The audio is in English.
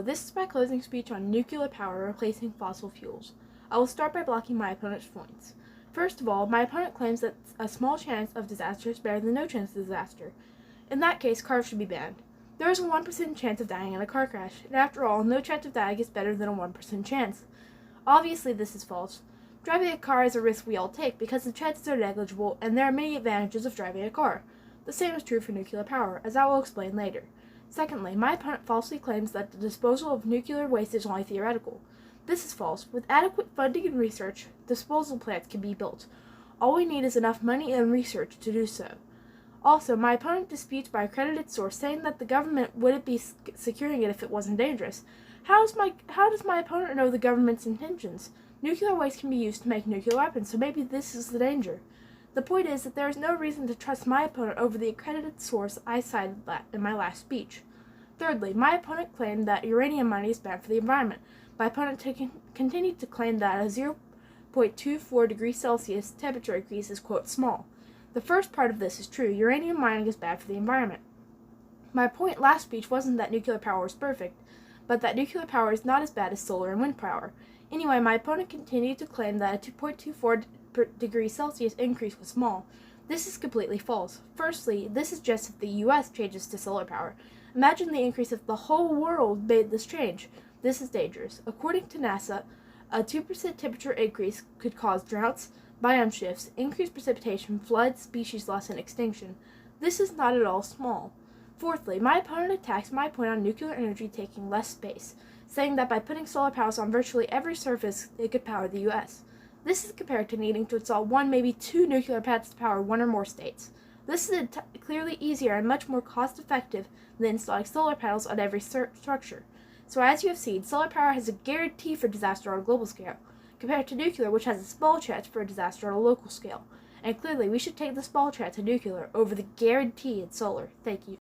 This is my closing speech on nuclear power replacing fossil fuels. I will start by blocking my opponent's points. First of all, my opponent claims that a small chance of disaster is better than no chance of disaster. In that case, cars should be banned. There is a 1% chance of dying in a car crash, and after all, no chance of dying is better than a 1% chance. Obviously, this is false. Driving a car is a risk we all take because the chances are negligible, and there are many advantages of driving a car. The same is true for nuclear power, as I will explain later. Secondly, my opponent falsely claims that the disposal of nuclear waste is only theoretical. This is false. With adequate funding and research, disposal plants can be built. All we need is enough money and research to do so. Also, my opponent disputes by accredited source, saying that the government wouldn't be securing it if it wasn't dangerous. How does my opponent know the government's intentions? Nuclear waste can be used to make nuclear weapons, so maybe this is the danger. The point is that there is no reason to trust my opponent over the accredited source I cited in my last speech. Thirdly, my opponent claimed that uranium mining is bad for the environment. My opponent continued to claim that a 0.24 degrees Celsius temperature increase is, quote, small. The first part of this is true. Uranium mining is bad for the environment. My point last speech wasn't that nuclear power is perfect, but that nuclear power is not as bad as solar and wind power. Anyway, my opponent continued to claim that a 2.24 degrees Celsius increase was small. This is completely false. Firstly, this is just if the U.S. changes to solar power. Imagine the increase if the whole world made this change. This is dangerous. According to NASA, a 2% temperature increase could cause droughts, biome shifts, increased precipitation, floods, species loss, and extinction. This is not at all small. Fourthly, my opponent attacks my point on nuclear energy taking less space, saying that by putting solar panels on virtually every surface, it could power the U.S. This is compared to needing to install one, maybe two nuclear plants to power one or more states. This is clearly easier and much more cost-effective than installing solar panels on every structure. So as you have seen, solar power has a guarantee for disaster on a global scale, compared to nuclear, which has a small chance for a disaster on a local scale. And clearly, we should take the small chance of nuclear over the guarantee in solar. Thank you.